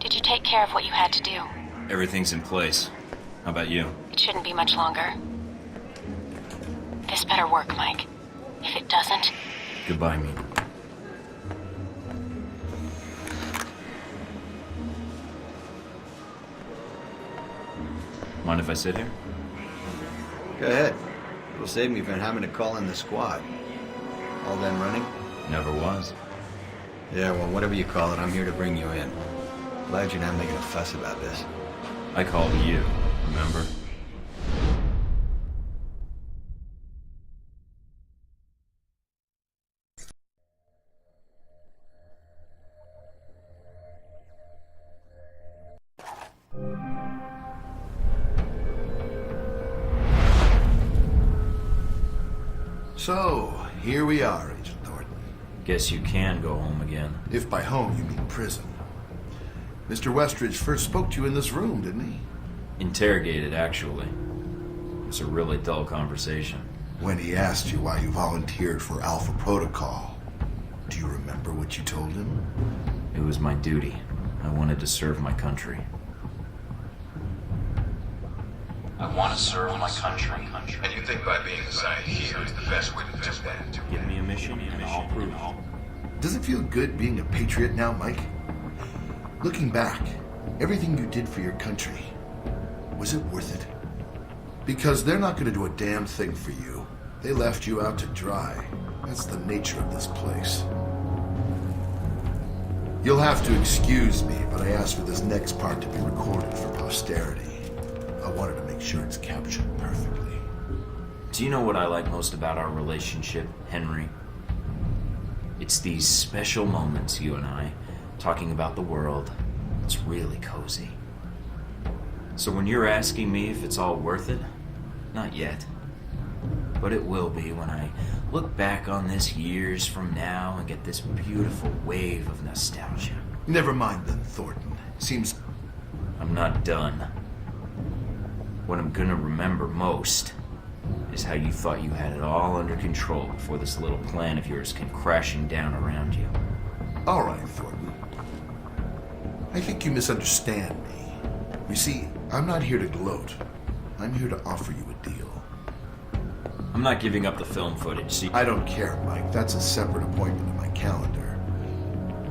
Did you take care of what you had to do? Everything's in place. How about you? It shouldn't be much longer. This better work, Mike. If it doesn't... Goodbye, me. Mind if I sit here? Go ahead. It'll save me from having to call in the squad. All done running? Never was. Yeah, well, whatever you call it, I'm here to bring you in. Glad you're not making a fuss about this. I called you, remember? So, here we are, Agent Thornton. Guess you can go home again. If by home you mean prison. Mr. Westridge first spoke to you in this room, didn't he? Interrogated, actually. It was a really dull conversation. When he asked you why you volunteered for Alpha Protocol, do you remember what you told him? It was my duty. I wanted to serve my country. I want to serve my country. And you think by being assigned here is the best way to do that? Give me a mission and I'll prove it. Does it feel good being a patriot now, Mike? Looking back, everything you did for your country, was it worth it? Because they're not going to do a damn thing for you. They left you out to dry. That's the nature of this place. You'll have to excuse me, but I asked for this next part to be recorded for posterity. I wanted to make sure it's captured perfectly. Do you know what I like most about our relationship, Henry? It's these special moments, you and I, talking about the world. It's really cozy. So when you're asking me if it's all worth it, not yet. But it will be when I look back on this years from now and get this beautiful wave of nostalgia. Never mind then, Thornton. Seems... I'm not done. What I'm gonna remember most is how you thought you had it all under control before this little plan of yours came crashing down around you. All right, Thornton. I think you misunderstand me. You see, I'm not here to gloat. I'm here to offer you a deal. I'm not giving up the film footage, see? I don't care, Mike. That's a separate appointment in my calendar.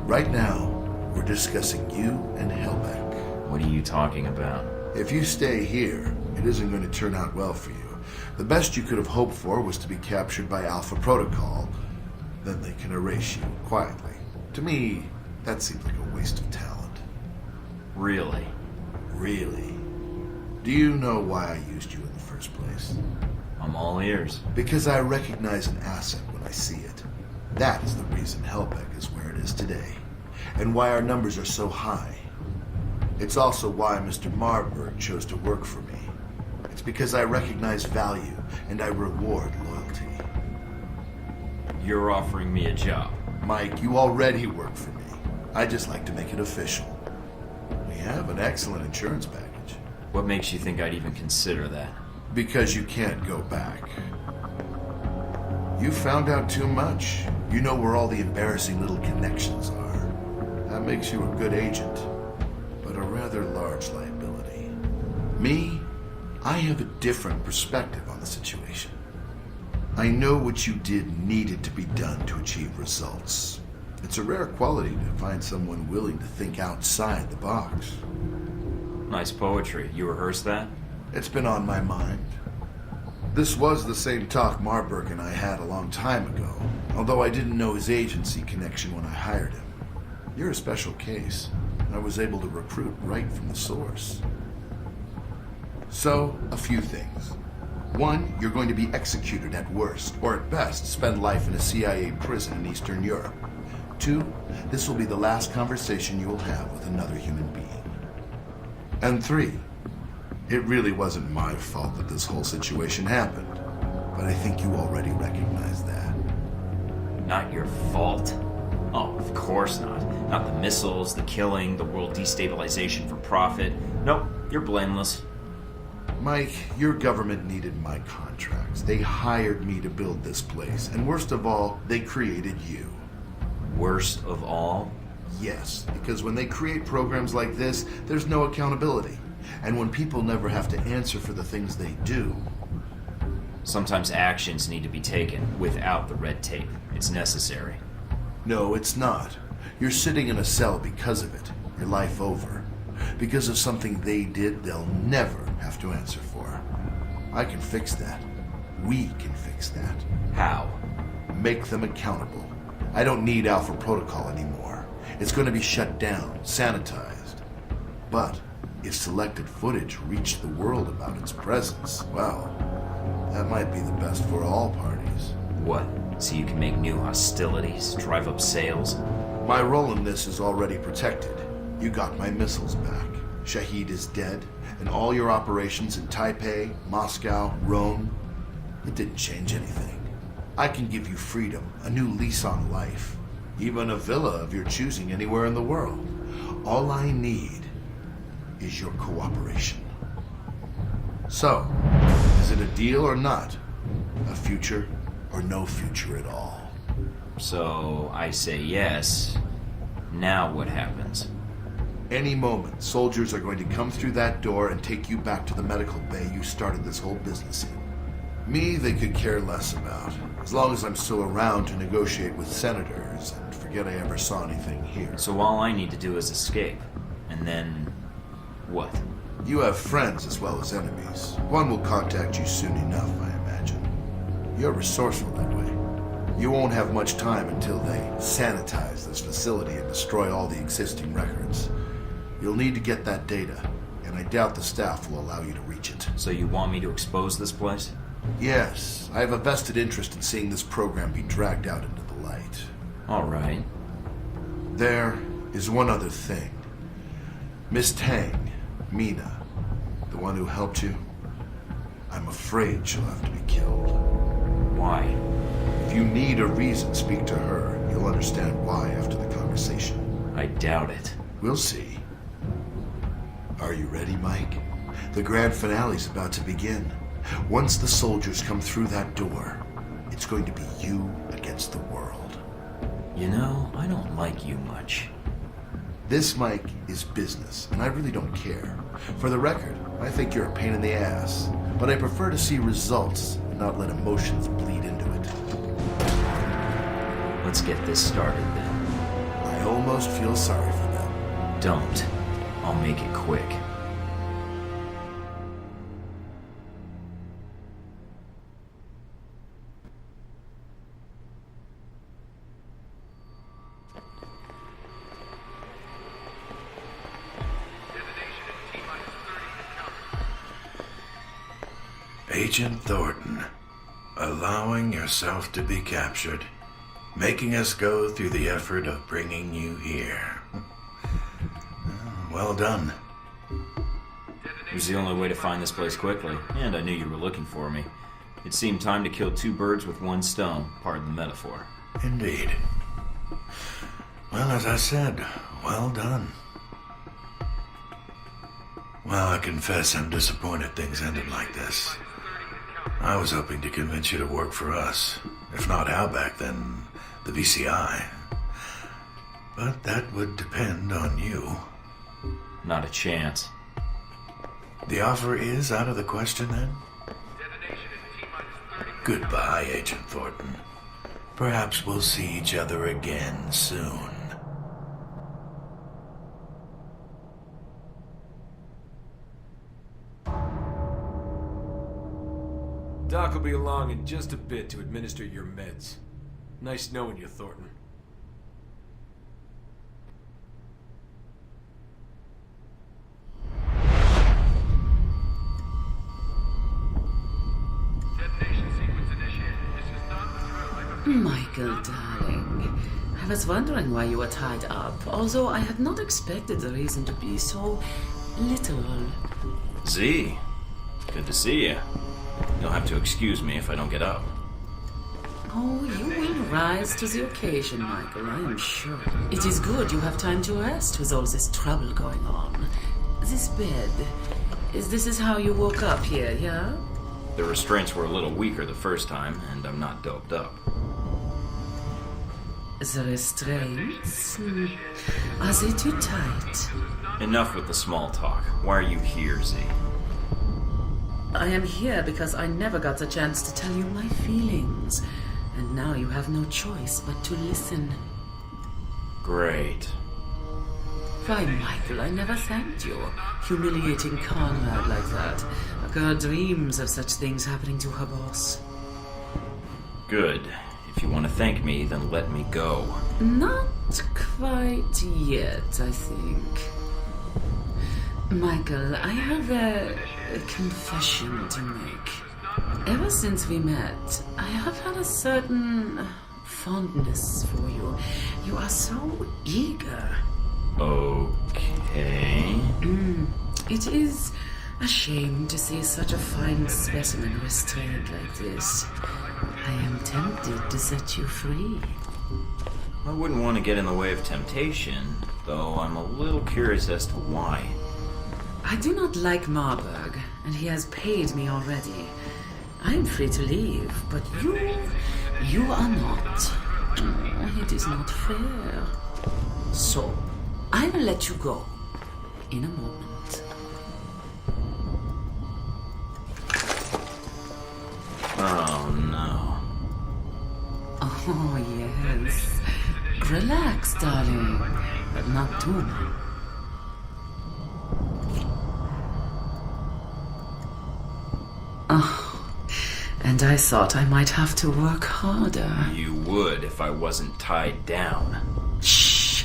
Right now, we're discussing you and Helbeck. What are you talking about? If you stay here, it isn't going to turn out well for you. The best you could have hoped for was to be captured by Alpha Protocol. Then they can erase you quietly. To me, that seems like a waste of talent. Really? Really? Do you know why I used you in the first place? I'm all ears. Because I recognize an asset when I see it. That is the reason Helbeck is where it is today, and why our numbers are so high. It's also why Mr. Marburg chose to work for me. It's because I recognize value, and I reward loyalty. You're offering me a job. Mike, you already work for me. I just like to make it official. We have an excellent insurance package. What makes you think I'd even consider that? Because you can't go back. You found out too much. You know where all the embarrassing little connections are. That makes you a good agent, but a rather large liability. Me, I have a different perspective on the situation. I know what you did needed to be done to achieve results. It's a rare quality to find someone willing to think outside the box. Nice poetry. You rehearsed that? It's been on my mind. This was the same talk Marburg and I had a long time ago, although I didn't know his agency connection when I hired him. You're a special case. I was able to recruit right from the source. So, a few things. One, you're going to be executed at worst, or at best, spend life in a CIA prison in Eastern Europe. 2, this will be the last conversation you will have with another human being. And 3, it really wasn't my fault that this whole situation happened, but I think you already recognize that. Not your fault? Oh, of course not. Not the missiles, the killing, the world destabilization for profit. Nope, you're blameless. Mike, your government needed my contracts. They hired me to build this place, and worst of all, they created you. Worst of all? Yes, because when they create programs like this, there's no accountability. And when people never have to answer for the things they do... Sometimes actions need to be taken without the red tape. It's necessary. No, it's not. You're sitting in a cell because of it. Your life over. Because of something they did, they'll never have to answer for. I can fix that. We can fix that. How? Make them accountable. I don't need Alpha Protocol anymore. It's going to be shut down, sanitized. But if selected footage reached the world about its presence, well, that might be the best for all parties. What? So you can make new hostilities, drive up sales? My role in this is already protected. You got my missiles back. Shahid is dead, and all your operations in Taipei, Moscow, Rome, it didn't change anything. I can give you freedom, a new lease on life, even a villa of your choosing anywhere in the world. All I need is your cooperation. So, is it a deal or not? A future or no future at all? So, I say yes. Now what happens? Any moment, soldiers are going to come through that door and take you back to the medical bay you started this whole business in. Me, they could care less about, as long as I'm still around to negotiate with senators and forget I ever saw anything here. So all I need to do is escape. And then... what? You have friends as well as enemies. One will contact you soon enough, I imagine. You're resourceful that way. You won't have much time until they sanitize this facility and destroy all the existing records. You'll need to get that data, and I doubt the staff will allow you to reach it. So you want me to expose this place? Yes, I have a vested interest in seeing this program be dragged out into the light. All right. There is one other thing. Miss Tang, Mina, the one who helped you, I'm afraid she'll have to be killed. Why? If you need a reason, speak to her. You'll understand why after the conversation. I doubt it. We'll see. Are you ready, Mike? The grand finale's about to begin. Once the soldiers come through that door, it's going to be you against the world. You know, I don't like you much. This, Mike, is business, and I really don't care. For the record, I think you're a pain in the ass, but I prefer to see results and not let emotions bleed into it. Let's get this started then. I almost feel sorry for them. Don't. I'll make it quick. Agent Thornton, allowing yourself to be captured, making us go through the effort of bringing you here. Well done. It was the only way to find this place quickly, and I knew you were looking for me. It seemed time to kill two birds with one stone, pardon the metaphor. Indeed. Well, as I said, well done. Well, I confess I'm disappointed things ended like this. I was hoping to convince you to work for us. If not Outback, then the VCI. But that would depend on you. Not a chance. The offer is out of the question, then? Goodbye, Agent Thornton. Perhaps we'll see each other again soon. Doc will be along in just a bit to administer your meds. Nice knowing you, Thornton. Michael, darling, have was wondering why you were tied up, although I had not expected the reason to be so literal. Z, good to see you. You'll have to excuse me if I don't get up. Oh, you will rise to the occasion, Michael, I am sure. It is good you have time to rest with all this trouble going on. This bed, this is how you woke up here, yeah? The restraints were a little weaker the first time, and I'm not doped up. The restraints? Are they too tight? Enough with the small talk. Why are you here, Z? I am here because I never got the chance to tell you my feelings. And now you have no choice but to listen. Great. Why, Michael, I never thanked you. Humiliating Conrad like that. A girl dreams of such things happening to her boss. Good. If you want to thank me, then let me go. Not quite yet, I think. Michael, I have a confession to make. Ever since we met, I have had a certain fondness for you. You are so eager. Okay. It is a shame to see such a fine specimen restrained like this. I am tempted to set you free. I wouldn't want to get in the way of temptation, though I'm a little curious as to why. I do not like Marburg, and he has paid me already. I am free to leave, but you are not. It is not fair. So, I will let you go in a moment. Oh, no. Oh, yes. Relax, darling, but not too much. Oh, and I thought I might have to work harder. You would if I wasn't tied down. Shh.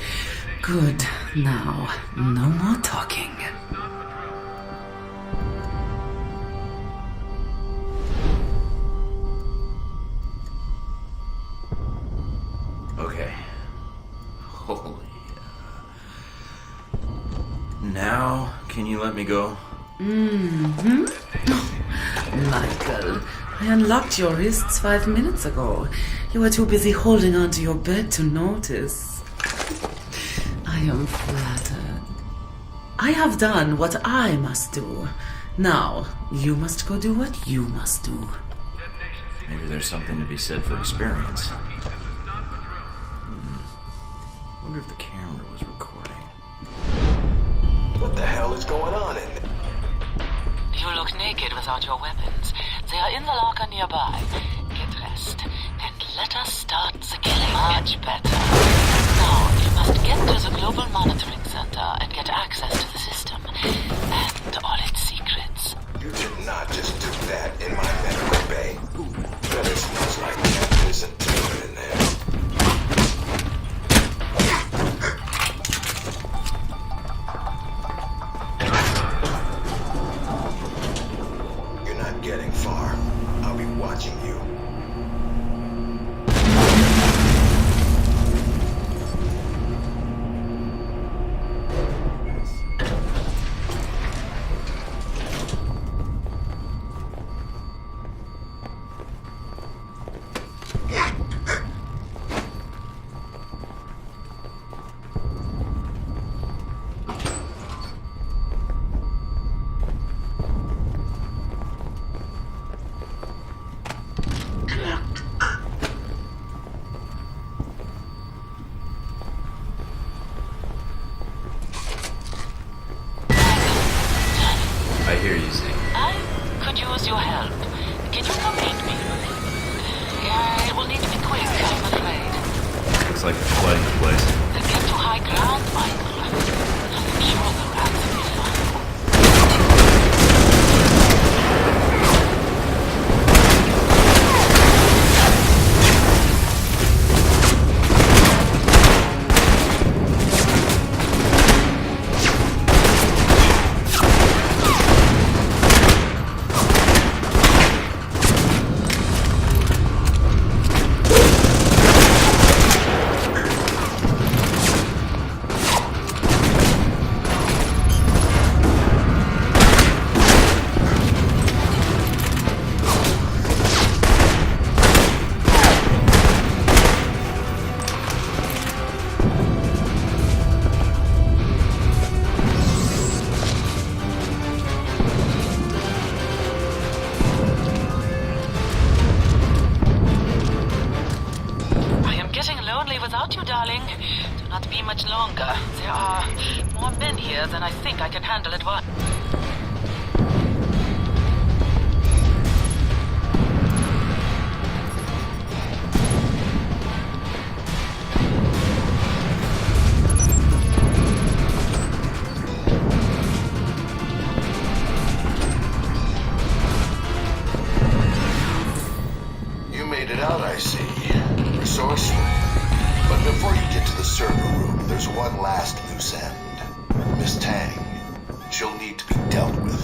Good. Now, no more talking. Okay. Holy. Now, can you let me go? Michael, I unlocked your wrists 5 minutes ago. You were too busy holding onto your bed to notice. I am flattered. I have done what I must do. Now, you must go do what you must do. Maybe there's something to be said for experience. Wonder if the camera was recording. What the hell is going on in there? You look naked without your weapons. They are in the locker nearby. Get dressed, and let us start the killing. Much better. Now, you must get to the Global Monitoring Center and get access to the system and all its secrets. You did not just do that in my medical bay. Better smells like cannabis and timber in there. You're not getting far. I'll be watching you. I hear you, Z. I could use your help. Can you come meet me? Yeah, it will need to be quick, I'm afraid. Looks like they're flooding the place. Then get to high ground, Michael. I'm sure the rats will be fine. day without you, darling. Do not be much longer. There are more men here than I think I can handle at once. I see. Resourceful. But before you get to the server room, there's one last loose end. Miss Tang. She'll need to be dealt with.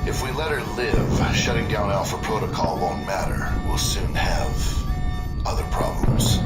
If we let her live, shutting down Alpha Protocol won't matter. We'll soon have other problems.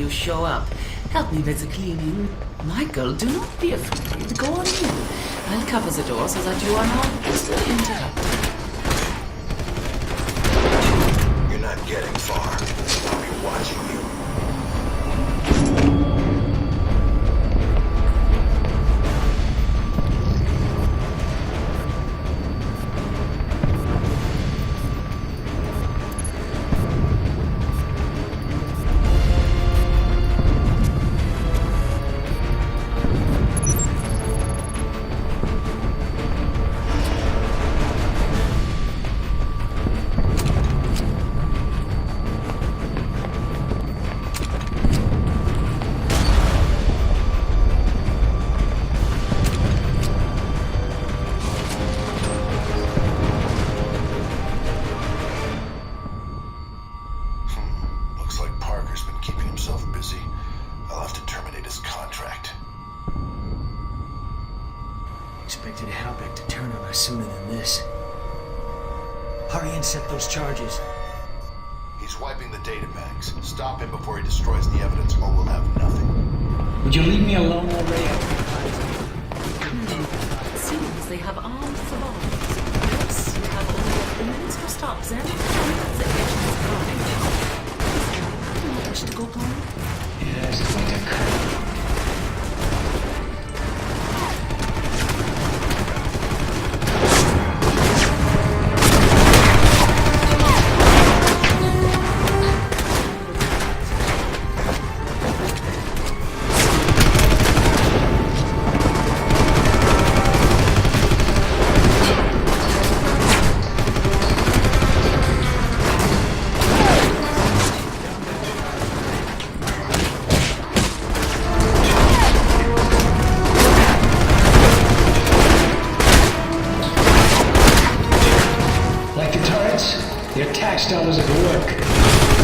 Show up. Help me with the cleaning. Michael, do not be afraid. Go on in. I'll cover the door so that you are not easily interrupted. You're not getting far. I'll be watching you. Expected Halbeck to turn on us sooner than this. Hurry and set those charges. He's wiping the data banks. Stop him before he destroys the evidence, or we'll have nothing. Would you leave me alone already? It seems they have armed survivors. Perhaps you have only a minutes to stop them. The agent is coming. Do you wish to go home? Yes, it's going to cut. Your tax dollars at work.